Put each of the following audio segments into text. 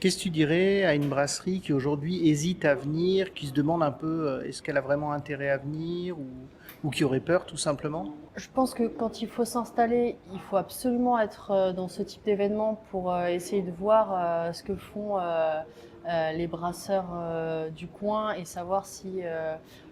Qu'est-ce que tu dirais à une brasserie qui aujourd'hui hésite à venir, qui se demande un peu est-ce qu'elle a vraiment intérêt à venir ou qui aurait peur tout simplement? Je pense que quand il faut s'installer, il faut absolument être dans ce type d'événement pour essayer de voir ce que font les brasseurs du coin et savoir si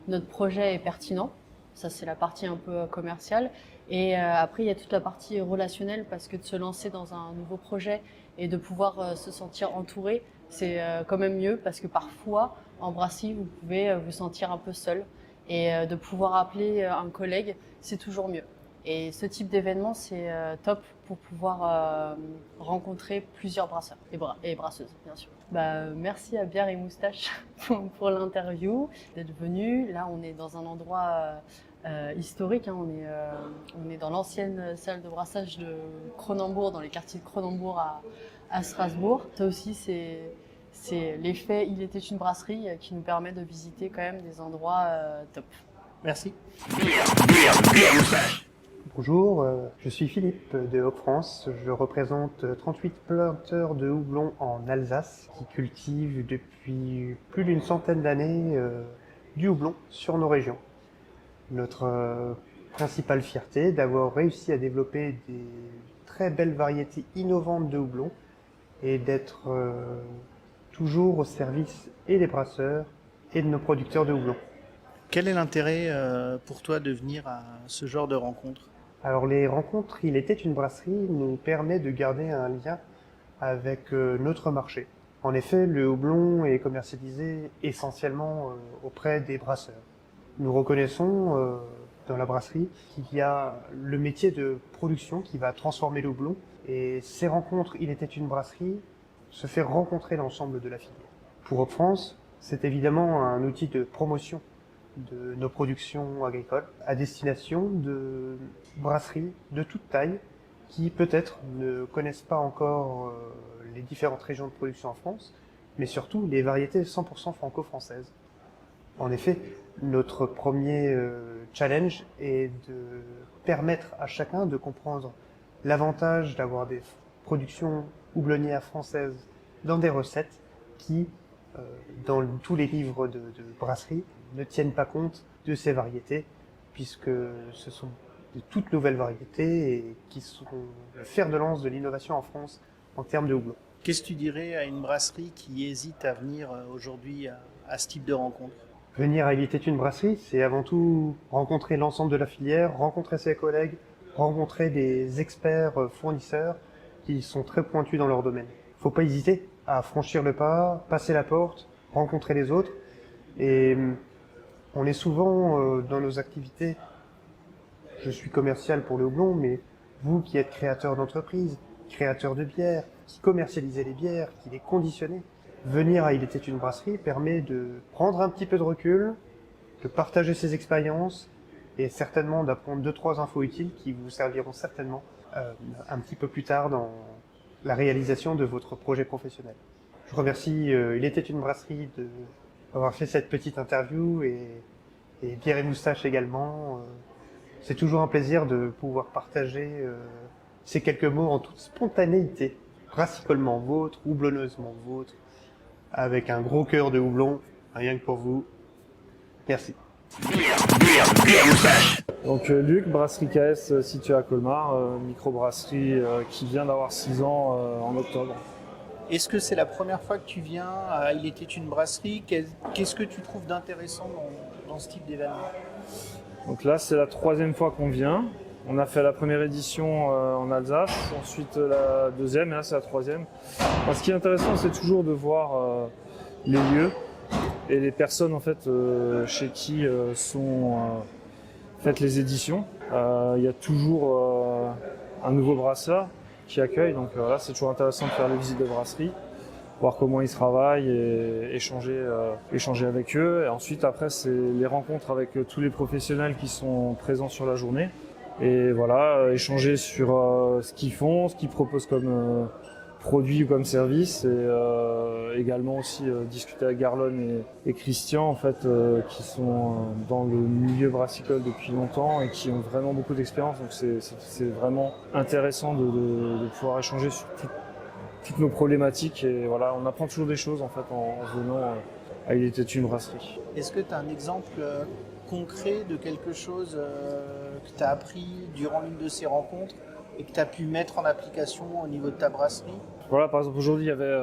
notre projet est pertinent. Ça, c'est la partie un peu commerciale. Et après, il y a toute la partie relationnelle parce que de se lancer dans un nouveau projet et de pouvoir se sentir entouré, c'est quand même mieux parce que parfois, en brasserie, vous pouvez vous sentir un peu seul. Et de pouvoir appeler un collègue, c'est toujours mieux. Et ce type d'événement, c'est top pour pouvoir rencontrer plusieurs brasseurs et brasseuses, bien sûr. Merci à Bière et Moustache pour l'interview, d'être venu. Là, on est dans un endroit historique. Hein. On est dans l'ancienne salle de brassage de Cronenbourg, dans les quartiers de Cronenbourg à Strasbourg. Ça aussi, c'est l'effet Il était une brasserie qui nous permet de visiter quand même des endroits top. Merci. Bonjour, je suis Philippe de Haute-France. Je représente 38 planteurs de houblon en Alsace qui cultivent depuis plus d'une centaine d'années du houblon sur nos régions. Notre principale fierté est d'avoir réussi à développer des très belles variétés innovantes de houblon et d'être toujours au service et des brasseurs et de nos producteurs de houblon. Quel est l'intérêt pour toi de venir à ce genre de rencontre? Alors les rencontres Il était une brasserie nous permet de garder un lien avec notre marché. En effet, le houblon est commercialisé essentiellement auprès des brasseurs. Nous reconnaissons dans la brasserie qu'il y a le métier de production qui va transformer le houblon et ces rencontres Il était une brasserie se fait rencontrer l'ensemble de la filière. Pour Haute-France, c'est évidemment un outil de promotion de nos productions agricoles à destination de brasseries de toute taille qui peut-être ne connaissent pas encore les différentes régions de production en France, mais surtout les variétés 100% franco-françaises. En effet, notre premier challenge est de permettre à chacun de comprendre l'avantage d'avoir des productions houblonnières françaises dans des recettes qui, dans tous les livres de brasserie, ne tiennent pas compte de ces variétés, puisque ce sont de toutes nouvelles variétés et qui sont le fer de lance de l'innovation en France en termes de houblon. Qu'est-ce que tu dirais à une brasserie qui hésite à venir aujourd'hui à ce type de rencontre? Venir à Il était une brasserie, c'est avant tout rencontrer l'ensemble de la filière, rencontrer ses collègues, rencontrer des experts fournisseurs qui sont très pointus dans leur domaine. Faut pas hésiter à franchir le pas, passer la porte, rencontrer les autres. Et on est souvent dans nos activités, je suis commercial pour le houblon, mais vous qui êtes créateur d'entreprise, créateur de bières, qui commercialisez les bières, qui les conditionnez, venir à Il était une brasserie permet de prendre un petit peu de recul, de partager ses expériences et certainement d'apprendre 2-3 infos utiles qui vous serviront certainement un petit peu plus tard dans la réalisation de votre projet professionnel. Je remercie Il était une brasserie d'avoir fait cette petite interview et Bière et Moustache également. C'est toujours un plaisir de pouvoir partager ces quelques mots en toute spontanéité, brassicolement vôtre, houblonneusement vôtre, avec un gros cœur de houblon, rien que pour vous. Merci. Donc Luc, brasserie KS située à Colmar, microbrasserie qui vient d'avoir 6 ans en octobre. Est-ce que c'est la première fois que tu viens à Il était une brasserie? Qu'est-ce que tu trouves d'intéressant dans ce type d'événement? Donc là c'est la 3e fois qu'on vient. On a fait la première édition en Alsace, ensuite la 2e et là c'est la 3e. Alors, ce qui est intéressant c'est toujours de voir les lieux et les personnes en fait chez qui sont faites les éditions. Il y a toujours un nouveau brasseur qui accueille, donc là c'est toujours intéressant de faire les visites de brasserie, voir comment ils travaillent et échanger avec eux. Et ensuite après c'est les rencontres avec tous les professionnels qui sont présents sur la journée. Et voilà, échanger sur ce qu'ils font, ce qu'ils proposent comme produit ou comme service, et également aussi discuter avec Garlone et Christian en fait, qui sont dans le milieu brassicole depuis longtemps et qui ont vraiment beaucoup d'expérience. Donc c'est vraiment intéressant de pouvoir échanger sur toutes nos problématiques. Et voilà, on apprend toujours des choses en fait en venant à Il était une brasserie. Est-ce que tu as un exemple concret de quelque chose que tu as appris durant l'une de ces rencontres et que tu as pu mettre en application au niveau de ta brasserie? Voilà, par exemple, aujourd'hui, il y avait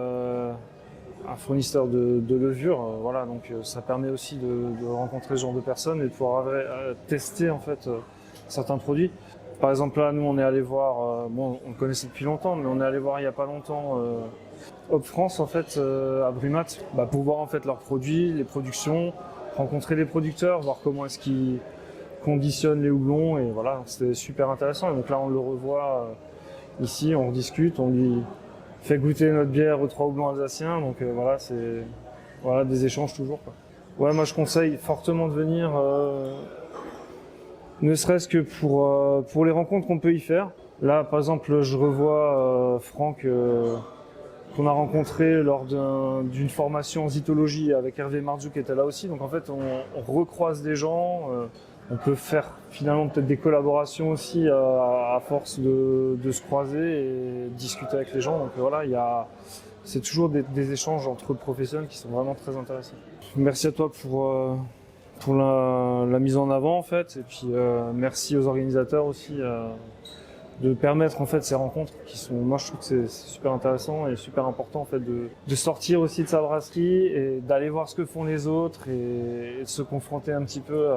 un fournisseur de levure. Voilà, donc ça permet aussi de rencontrer ce genre de personnes et de pouvoir tester en fait certains produits. Par exemple, là, nous, on est allé voir, bon, on le connaissait depuis longtemps, mais on est allé voir il n'y a pas longtemps Hop France, en fait, à Brumat, pour voir en fait leurs produits, les productions, rencontrer les producteurs, voir comment est-ce qu'ils conditionnent les houblons, et voilà, c'était super intéressant. Et donc là, on le revoit ici, on rediscute, on lui fait goûter notre bière aux 3 houblons alsaciens, donc voilà, c'est voilà, des échanges toujours, quoi. Ouais, moi, je conseille fortement de venir. Ne serait-ce que pour les rencontres qu'on peut y faire. Là, par exemple, je revois Franck qu'on a rencontré lors d'une formation en zytologie avec Hervé Marzou qui était là aussi. Donc en fait, on recroise des gens. On peut faire finalement peut-être des collaborations aussi à force de se croiser et discuter avec les gens. Donc voilà, c'est toujours des échanges entre professionnels qui sont vraiment très intéressants. Merci à toi pour la mise en avant en fait, et puis merci aux organisateurs aussi de permettre en fait ces rencontres qui sont, moi je trouve que c'est super intéressant et super important en fait de sortir aussi de sa brasserie et d'aller voir ce que font les autres et de se confronter un petit peu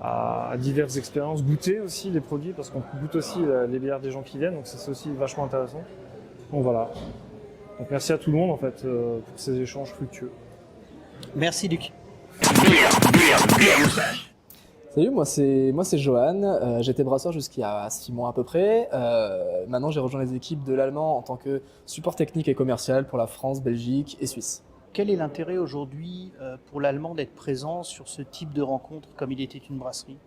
à diverses expériences, goûter aussi les produits parce qu'on goûte aussi les bières des gens qui viennent, donc ça c'est aussi vachement intéressant. Donc voilà. Donc merci à tout le monde en fait pour ces échanges fructueux. Merci Luc. Salut, moi c'est Johan, j'étais brasseur jusqu'à 6 mois à peu près. Maintenant j'ai rejoint les équipes de l'allemand en tant que support technique et commercial pour la France, Belgique et Suisse. Quel est l'intérêt aujourd'hui pour l'allemand d'être présent sur ce type de rencontre comme Il était une brasserie?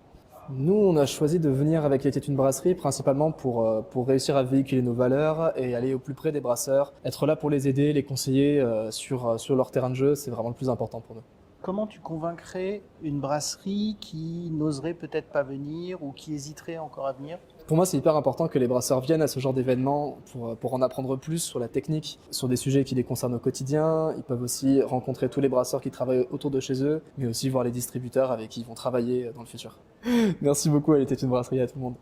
Nous on a choisi de venir avec Il était une brasserie principalement pour réussir à véhiculer nos valeurs et aller au plus près des brasseurs, être là pour les aider, les conseiller sur leur terrain de jeu, c'est vraiment le plus important pour nous. Comment tu convaincrais une brasserie qui n'oserait peut-être pas venir ou qui hésiterait encore à venir? Pour moi, c'est hyper important que les brasseurs viennent à ce genre d'événements pour en apprendre plus sur la technique, sur des sujets qui les concernent au quotidien. Ils peuvent aussi rencontrer tous les brasseurs qui travaillent autour de chez eux, mais aussi voir les distributeurs avec qui ils vont travailler dans le futur. Merci beaucoup, Elle était une brasserie à tout le monde.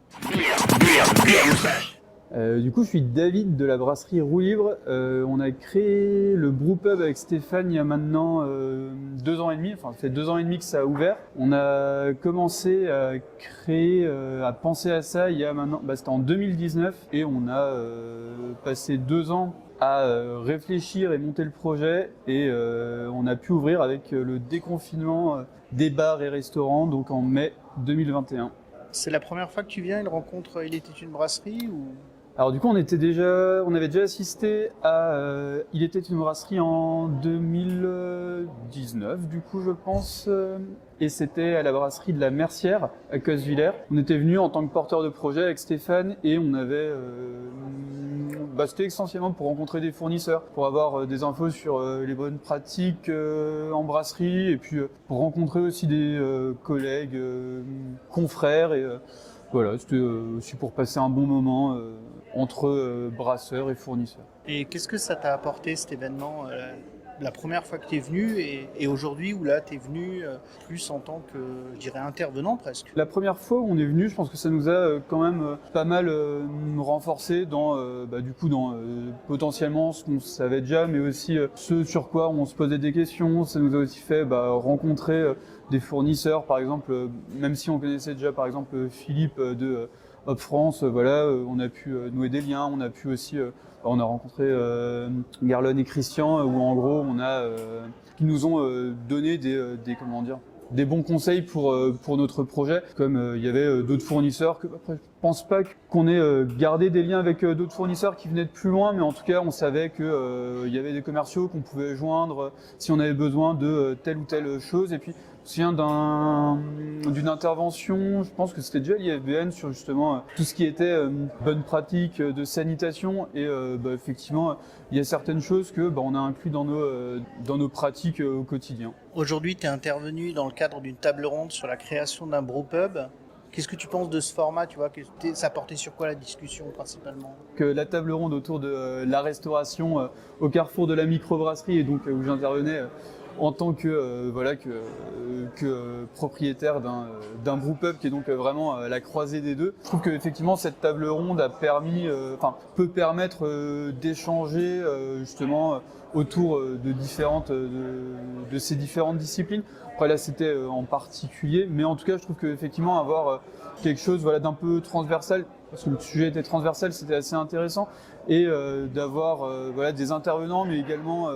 Du coup, je suis David de la brasserie Roue Libre. On a créé le brewpub avec Stéphane il y a maintenant 2 ans et demi. Enfin, ça fait 2 ans et demi que ça a ouvert. On a commencé à créer, à penser à ça il y a maintenant, c'était en 2019 et on a passé 2 ans à réfléchir et monter le projet et on a pu ouvrir avec le déconfinement des bars et restaurants, donc en mai 2021. C'est la première fois que tu viens à une rencontre Il était une brasserie ou... Alors du coup, on avait déjà assisté à Il était une brasserie en 2019, du coup je pense, et c'était à la brasserie de la Mercière à Cosvillers. On était venu en tant que porteur de projet avec Stéphane et on avait, c'était essentiellement pour rencontrer des fournisseurs, pour avoir des infos sur les bonnes pratiques en brasserie et puis pour rencontrer aussi des collègues, confrères et voilà, c'était aussi pour passer un bon moment entre brasseurs et fournisseurs. Et qu'est-ce que ça t'a apporté cet événement la première fois que tu es venu et aujourd'hui où là tu es venu plus en tant que, je dirais, intervenant presque? La première fois où on est venu, je pense que ça nous a quand même pas mal renforcé dans potentiellement ce qu'on savait déjà, mais aussi ce sur quoi on se posait des questions. Ça nous a aussi fait rencontrer des fournisseurs, par exemple, même si on connaissait déjà par exemple Philippe de Hop France, on a pu nouer des liens, on a pu aussi, on a rencontré Garlon et Christian, où en gros qui nous ont donné des bons conseils pour notre projet. Comme il y avait d'autres fournisseurs, après je pense pas qu'on ait gardé des liens avec d'autres fournisseurs qui venaient de plus loin, mais en tout cas on savait que il y avait des commerciaux qu'on pouvait joindre si on avait besoin de telle ou telle chose. Et puis je me souviens d'une intervention, je pense que c'était déjà l'IFBN sur justement tout ce qui était bonne pratique de sanitation et effectivement il y a certaines choses que on a inclus dans nos pratiques au quotidien. Aujourd'hui, tu es intervenu dans le cadre d'une table ronde sur la création d'un brewpub. Qu'est-ce que tu penses de ce format, tu vois, ça portait sur quoi la discussion principalement? Que la table ronde autour de la restauration au carrefour de la microbrasserie, et donc où j'intervenais en tant que propriétaire d'un brewpub qui est donc vraiment la croisée des deux. Je trouve qu'effectivement cette table ronde peut permettre d'échanger justement autour de ces différentes disciplines. Après là c'était en particulier, mais en tout cas je trouve qu'effectivement avoir quelque chose d'un peu transversal, parce que le sujet était transversal, c'était assez intéressant, et d'avoir des intervenants, mais également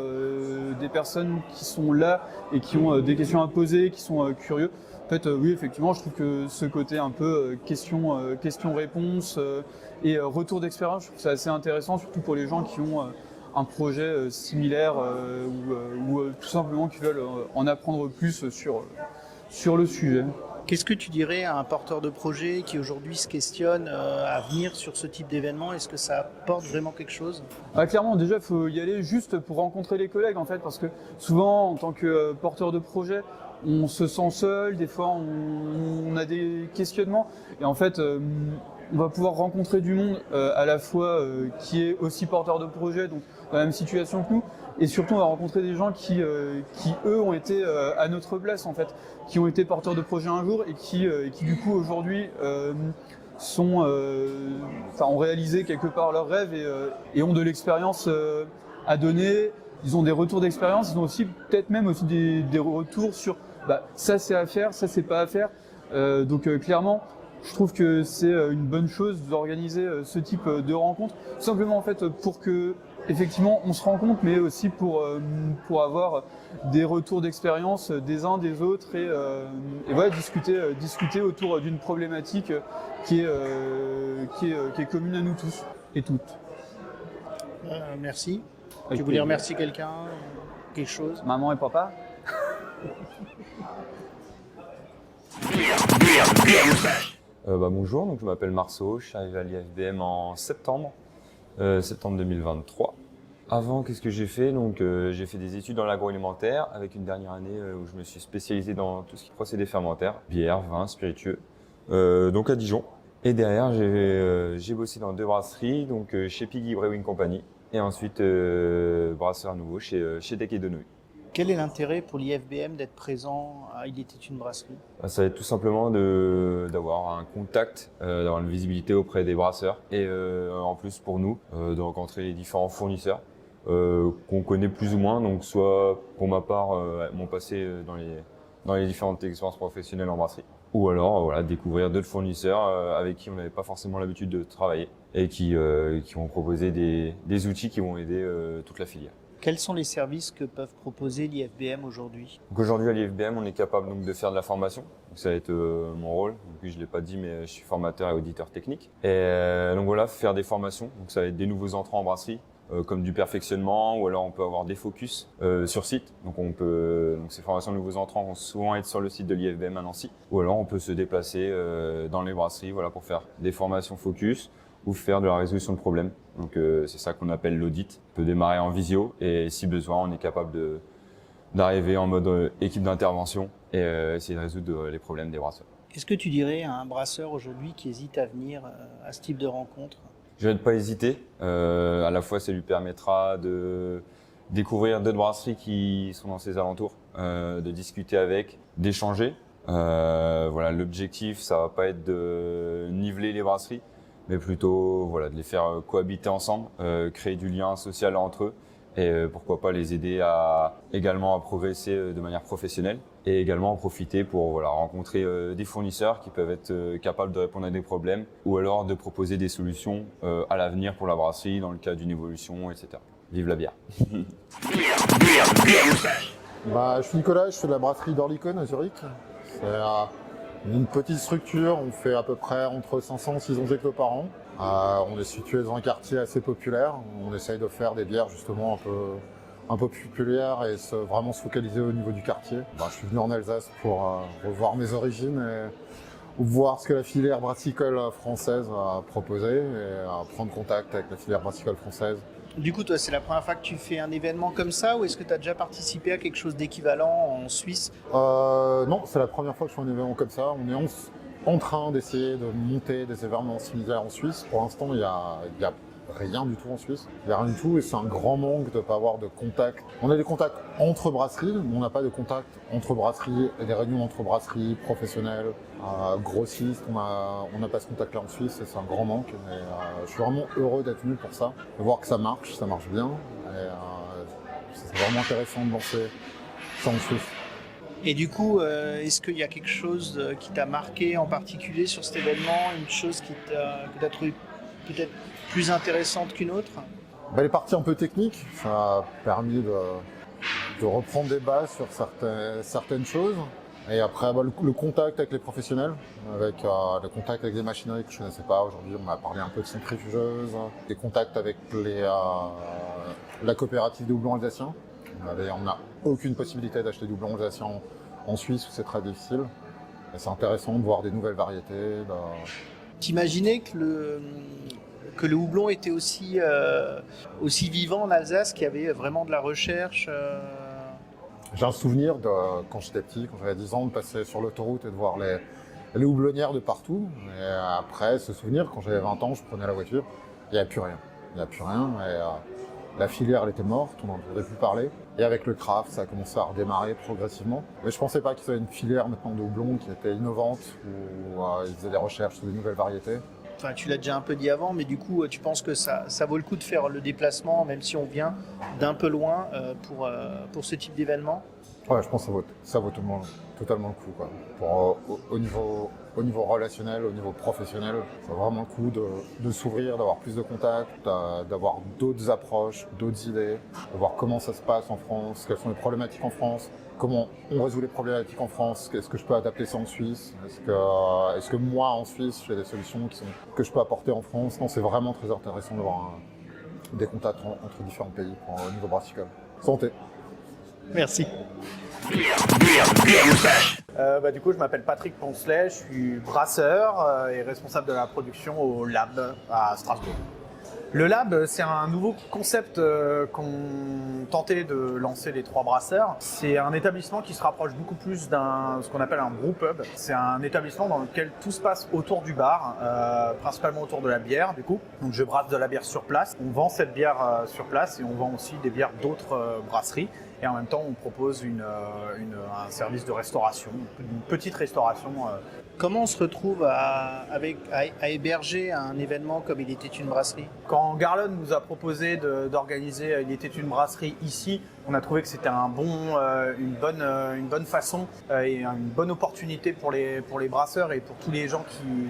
des personnes qui sont là et qui ont des questions à poser, qui sont curieux. En fait, oui, effectivement, je trouve que ce côté un peu question-réponse et retour d'expérience, je trouve ça assez intéressant, surtout pour les gens qui ont un projet similaire ou tout simplement qui veulent en apprendre plus sur le sujet. Qu'est-ce que tu dirais à un porteur de projet qui aujourd'hui se questionne à venir sur ce type d'événement? Est-ce que ça apporte vraiment quelque chose? Clairement, déjà, il faut y aller juste pour rencontrer les collègues, en fait, parce que souvent, en tant que porteur de projet, on se sent seul, des fois, on a des questionnements, et en fait, on va pouvoir rencontrer du monde à la fois qui est aussi porteur de projet, donc dans la même situation que nous, et surtout on va rencontrer des gens qui eux ont été à notre place en fait, qui ont été porteurs de projet un jour et qui du coup aujourd'hui ont réalisé quelque part leurs rêves et ont de l'expérience à donner. Ils ont des retours d'expérience, ils ont aussi peut-être même aussi des retours sur ça c'est à faire, ça c'est pas à faire. Donc clairement, je trouve que c'est une bonne chose d'organiser ce type de rencontre, tout simplement en fait pour que effectivement on se rencontre, mais aussi pour avoir des retours d'expérience des uns des autres et voilà, discuter autour d'une problématique qui est commune à nous tous et toutes. Merci. Avec Tu voulais plaisir. remercier quelqu'un, quelque chose? Maman et papa. Bonjour, donc je m'appelle Marceau, je suis arrivé à l'IFBM en septembre 2023. Avant, qu'est-ce que j'ai fait? Donc, j'ai fait des études dans l'agroalimentaire avec une dernière année où je me suis spécialisé dans tout ce qui est procédés fermentaires, bière, vin, spiritueux, donc à Dijon. Et derrière, j'ai bossé dans 2 brasseries, donc chez Piggy Brewing Company et ensuite brasseur à nouveau chez Deck et Denouille. Quel est l'intérêt pour l'IFBM d'être présent à Il était une brasserie? Ça va être tout simplement d'avoir un contact, d'avoir une visibilité auprès des brasseurs et en plus pour nous, de rencontrer les différents fournisseurs qu'on connaît plus ou moins. Donc soit pour ma part, mon passé dans les différentes expériences professionnelles en brasserie, ou alors découvrir d'autres fournisseurs avec qui on n'avait pas forcément l'habitude de travailler et qui vont proposer des outils qui vont aider toute la filière. Quels sont les services que peuvent proposer l'IFBM aujourd'hui? Donc aujourd'hui à l'IFBM, on est capable donc de faire de la formation. Donc ça va être mon rôle. Donc je l'ai pas dit, mais je suis formateur et auditeur technique. Et donc voilà, faire des formations. Donc ça va être des nouveaux entrants en brasserie, comme du perfectionnement, ou alors on peut avoir des focus sur site. Donc ces formations de nouveaux entrants vont souvent être sur le site de l'IFBM à Nancy. Ou alors on peut se déplacer dans les brasseries, pour faire des formations focus ou faire de la résolution de problèmes. Donc c'est ça qu'on appelle l'audit. On peut démarrer en visio et si besoin, on est capable d'arriver en mode équipe d'intervention et essayer de résoudre les problèmes des brasseurs. Qu'est-ce que tu dirais à un brasseur aujourd'hui qui hésite à venir à ce type de rencontre? Je vais pas hésiter. À la fois, ça lui permettra de découvrir d'autres brasseries qui sont dans ses alentours, de discuter avec, d'échanger. L'objectif, ça va pas être de niveler les brasseries, mais plutôt de les faire cohabiter ensemble, créer du lien social entre eux et pourquoi pas les aider également à progresser de manière professionnelle et également en profiter pour rencontrer des fournisseurs qui peuvent être capables de répondre à des problèmes ou alors de proposer des solutions à l'avenir pour la brasserie dans le cas d'une évolution, etc. Vive la bière. Je suis Nicolas, je fais de la brasserie d'Orlicon à Zurich. C'est une petite structure, on fait à peu près entre 500 et 600 hectos par an. On est situé dans un quartier assez populaire. On essaye de faire des bières justement un peu populaires et vraiment se focaliser au niveau du quartier. Je suis venu en Alsace pour revoir mes origines et voir ce que la filière brassicole française a proposé et prendre contact avec la filière brassicole française. Du coup, toi, c'est la première fois que tu fais un événement comme ça ou est-ce que tu as déjà participé à quelque chose d'équivalent en Suisse? Non, c'est la première fois que je fais un événement comme ça. On est en train d'essayer de monter des événements similaires en Suisse. Pour l'instant, il y a rien du tout en Suisse. Il n'y a rien du tout et c'est un grand manque de ne pas avoir de contact. On a des contacts entre brasseries, mais on n'a pas de contact entre brasseries et des réunions entre brasseries professionnelles, grossistes. On n'a pas ce contact-là en Suisse et c'est un grand manque. Mais, je suis vraiment heureux d'être venu pour ça, de voir que ça marche bien. Et, c'est vraiment intéressant de lancer ça en Suisse. Et du coup, est-ce qu'il y a quelque chose qui t'a marqué en particulier sur cet événement, une chose que tu as trouvé peut-être plus intéressante qu'une autre? Les parties un peu techniques, ça a permis de reprendre des bases sur certaines choses. Et après, le contact avec les professionnels, avec le contact avec des machineries que je ne connaissais pas. Aujourd'hui, on a parlé un peu de centrifugeuse, des contacts avec la coopérative des houblons alsaciens. On n'a aucune possibilité d'acheter du houblon alsacien en Suisse où c'est très difficile. Et c'est intéressant de voir des nouvelles variétés. T'imaginais que le houblon était aussi vivant en Alsace, qu'il y avait vraiment de la recherche J'ai un souvenir de quand j'étais petit, quand j'avais 10 ans, de passer sur l'autoroute et de voir les houblonnières de partout. Et après, ce souvenir, quand j'avais 20 ans, je prenais la voiture, il n'y avait plus rien. Il n'y a plus rien. Et, la filière, elle était morte, on n'en entendait plus parler. Et avec le craft, ça a commencé à redémarrer progressivement. Mais je ne pensais pas qu'il y avait une filière maintenant de houblon qui était innovante, où ils faisaient des recherches sur des nouvelles variétés. Enfin, tu l'as déjà un peu dit avant, mais du coup, tu penses que ça vaut le coup de faire le déplacement, même si on vient d'un peu loin, pour ce type d'événement? Ouais, je pense que ça vaut totalement le coup, quoi. Au niveau relationnel, au niveau professionnel, ça vaut vraiment le coup de s'ouvrir, d'avoir plus de contacts, d'avoir d'autres approches, d'autres idées, de voir comment ça se passe en France, quelles sont les problématiques en France, comment on résout les problématiques en France, est-ce que je peux adapter ça en Suisse, est-ce que moi en Suisse j'ai des solutions que je peux apporter en France. Non, c'est vraiment très intéressant d'avoir des contacts entre différents pays au niveau brassicole. Santé. Merci. Du coup, je m'appelle Patrick Poncelet, je suis brasseur et responsable de la production au Lab à Strasbourg. Le Lab, c'est un nouveau concept qu'ont tenté de lancer les 3 brasseurs. C'est un établissement qui se rapproche beaucoup plus ce qu'on appelle un brewpub. C'est un établissement dans lequel tout se passe autour du bar, principalement autour de la bière du coup. Donc je brasse de la bière sur place. On vend cette bière sur place et on vend aussi des bières d'autres brasseries. Et en même temps, on propose un service de restauration, une petite restauration. Comment on se retrouve à héberger un événement comme Il était une brasserie? Quand Garlon nous a proposé d'organiser Il était une brasserie ici, on a trouvé que c'était une bonne façon et une bonne opportunité pour les brasseurs et pour tous les gens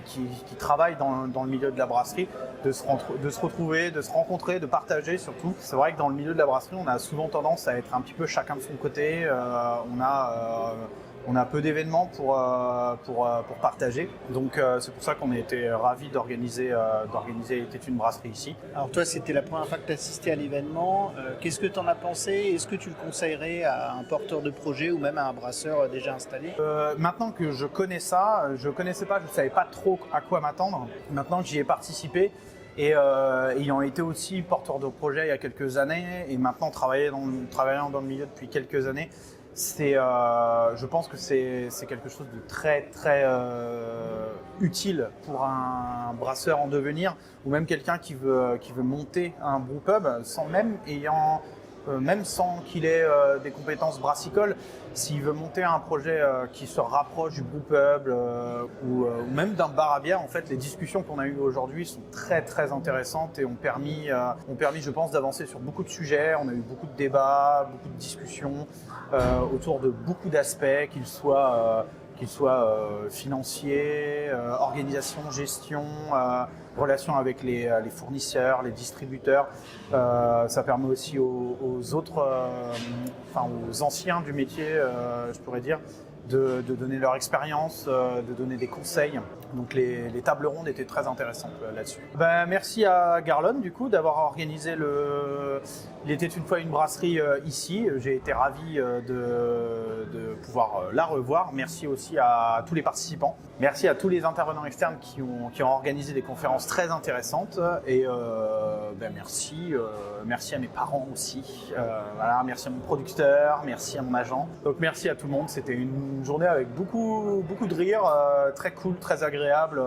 qui travaillent dans le milieu de la brasserie de se retrouver, de se rencontrer, de partager surtout. C'est vrai que dans le milieu de la brasserie, on a souvent tendance à être un petit peu chacun de son côté. On a peu d'événements pour partager. Donc c'est pour ça qu'on a été ravis d'organiser Il était une brasserie ici. Alors toi, c'était la première fois que tu assistais à l'événement. Qu'est-ce que tu en as pensé? Est-ce que tu le conseillerais à un porteur de projet ou même à un brasseur déjà installé? Maintenant que je connais ça, je connaissais pas, je savais pas trop à quoi m'attendre. Maintenant que j'y ai participé, et ayant été aussi porteur de projet il y a quelques années et maintenant travaillant dans le milieu depuis quelques années, je pense que c'est quelque chose de très très utile pour un brasseur en devenir ou même quelqu'un qui veut monter un brewpub même sans qu'il ait des compétences brassicoles. S'il veut monter un projet qui se rapproche du brewpub ou même d'un bar à bière, en fait, les discussions qu'on a eues aujourd'hui sont très très intéressantes et ont permis, je pense, d'avancer sur beaucoup de sujets. On a eu beaucoup de débats, beaucoup de discussions autour de beaucoup d'aspects, qu'ils soient financiers, organisation, gestion, relations avec les fournisseurs, les distributeurs. Ça permet aussi aux anciens du métier, je pourrais dire, de donner leur expérience, de donner des conseils. Donc les tables rondes étaient très intéressantes là-dessus. Merci à Garlon du coup d'avoir organisé Il était une fois une brasserie ici. J'ai été ravi de pouvoir pouvoir la revoir. Merci aussi à tous les participants. Merci à tous les intervenants externes qui ont organisé des conférences très intéressantes. Et merci à mes parents aussi. Voilà, merci à mon producteur, merci à mon agent. Donc merci à tout le monde. C'était une journée avec beaucoup de rire, très cool, très agréable,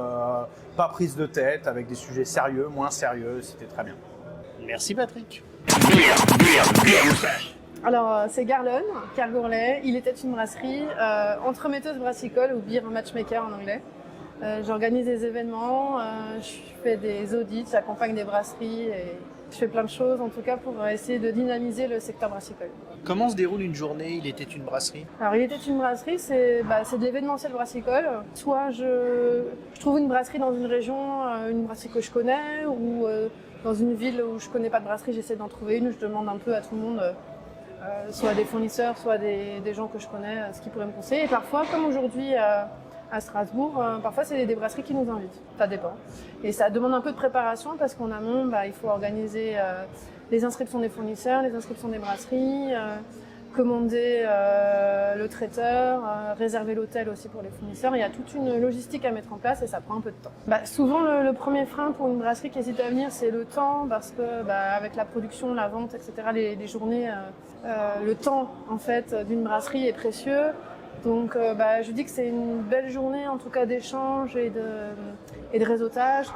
pas prise de tête, avec des sujets sérieux, moins sérieux. C'était très bien. Merci Patrick. Alors, c'est Garlon, Kergourlet. Il était une brasserie, entremetteuse brassicole ou beer matchmaker en anglais. J'organise des événements, je fais des audits, j'accompagne des brasseries et je fais plein de choses en tout cas pour essayer de dynamiser le secteur brassicole. Comment se déroule une journée Il était une brasserie? Alors, il était une brasserie, c'est de l'événementiel brassicole. Soit je trouve une brasserie dans une région, une brasserie que je connais, ou dans une ville où je connais pas de brasserie, j'essaie d'en trouver une, je demande un peu à tout le monde. Soit des fournisseurs, soit des gens que je connais, ce qu'ils pourraient me conseiller. Et parfois, comme aujourd'hui à Strasbourg, parfois c'est des brasseries qui nous invitent. Ça dépend. Et ça demande un peu de préparation parce qu'en amont, il faut organiser les inscriptions des fournisseurs, les inscriptions des brasseries, commander le traiteur, réserver l'hôtel aussi pour les fournisseurs. Il y a toute une logistique à mettre en place et ça prend un peu de temps. Souvent, le premier frein pour une brasserie qui hésite à venir, c'est le temps parce que avec la production, la vente, etc., les journées, le temps en fait d'une brasserie est précieux. Donc, je dis que c'est une belle journée, en tout cas d'échange et de réseautage.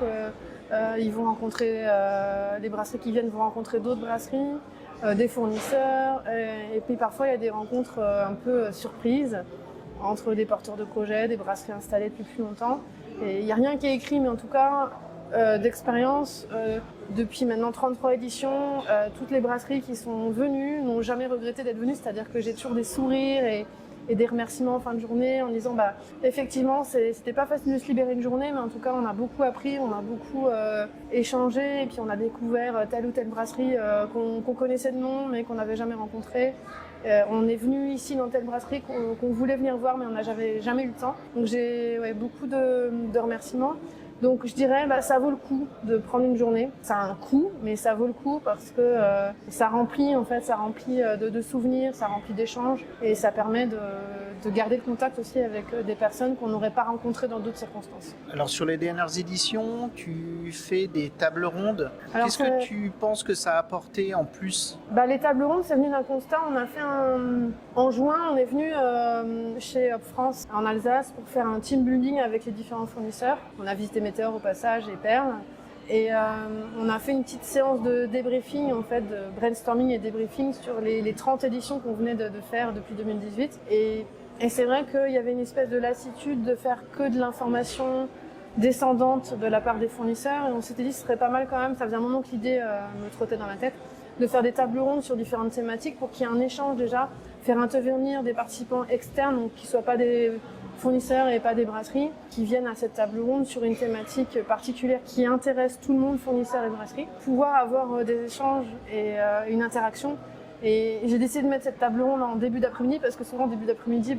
Ils vont rencontrer les brasseries qui viennent vont rencontrer d'autres brasseries. Des fournisseurs et puis parfois il y a des rencontres un peu surprises entre des porteurs de projets, des brasseries installées depuis plus longtemps. Et il n'y a rien qui est écrit, mais en tout cas d'expérience, depuis maintenant 33 éditions, toutes les brasseries qui sont venues n'ont jamais regretté d'être venues, c'est-à-dire que j'ai toujours des sourires et des remerciements en fin de journée en disant effectivement c'était pas facile de se libérer une journée, mais en tout cas on a beaucoup appris, on a beaucoup échangé et puis on a découvert telle ou telle brasserie qu'on connaissait de nom mais qu'on n'avait jamais rencontrée. On est venu ici dans telle brasserie qu'on voulait venir voir mais on n'a jamais eu le temps. Donc j'ai beaucoup de remerciements. Donc je dirais ça vaut le coup de prendre une journée. Ça a un coût, mais ça vaut le coup parce que ça remplit de souvenirs, ça remplit d'échanges et ça permet de garder le contact aussi avec des personnes qu'on n'aurait pas rencontrées dans d'autres circonstances. Alors sur les dernières éditions, tu fais des tables rondes. Qu'est-ce que tu penses que ça a apporté en plus? Les tables rondes, c'est venu d'un constat. On a fait en juin, on est venu chez Hop France en Alsace pour faire un team building avec les différents fournisseurs. On a visité Météor au passage et Perle. Et on a fait une petite séance de débriefing, en fait, de brainstorming et débriefing sur les 30 éditions qu'on venait de faire depuis 2018. Et c'est vrai qu'il y avait une espèce de lassitude de faire que de l'information descendante de la part des fournisseurs. Et on s'était dit que ce serait pas mal quand même, ça faisait un moment que l'idée me trottait dans la tête, de faire des tables rondes sur différentes thématiques pour qu'il y ait un échange déjà, faire intervenir des participants externes, donc qui ne soient pas des fournisseurs et pas des brasseries, qui viennent à cette table ronde sur une thématique particulière qui intéresse tout le monde, fournisseurs et brasseries, pouvoir avoir des échanges et une interaction. Et j'ai décidé de mettre cette table ronde en début d'après-midi parce que souvent, en début d'après-midi,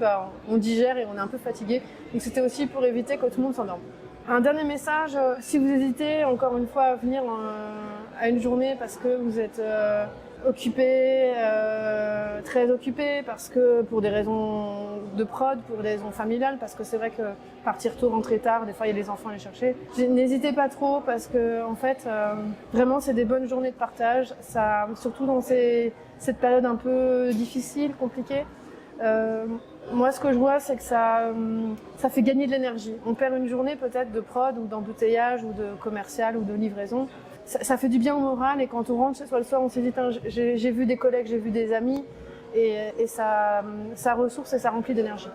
on digère et on est un peu fatigué. Donc c'était aussi pour éviter que tout le monde s'endorme. Un dernier message, si vous hésitez encore une fois à venir à une journée parce que vous êtes occupé, très occupé, parce que pour des raisons de prod, pour des raisons familiales, parce que c'est vrai que partir tôt, rentrer tard, des fois il y a les enfants à les chercher. N'hésitez pas trop parce que en fait, vraiment c'est des bonnes journées de partage, ça, surtout dans cette période un peu difficile, compliquée. Moi, ce que je vois, c'est que ça fait gagner de l'énergie. On perd une journée peut-être de prod ou d'embouteillage ou de commercial ou de livraison. Ça fait du bien au moral et quand on rentre chez soi le soir, on se dit j'ai vu des collègues, j'ai vu des amis et ça ressource et ça remplit d'énergie.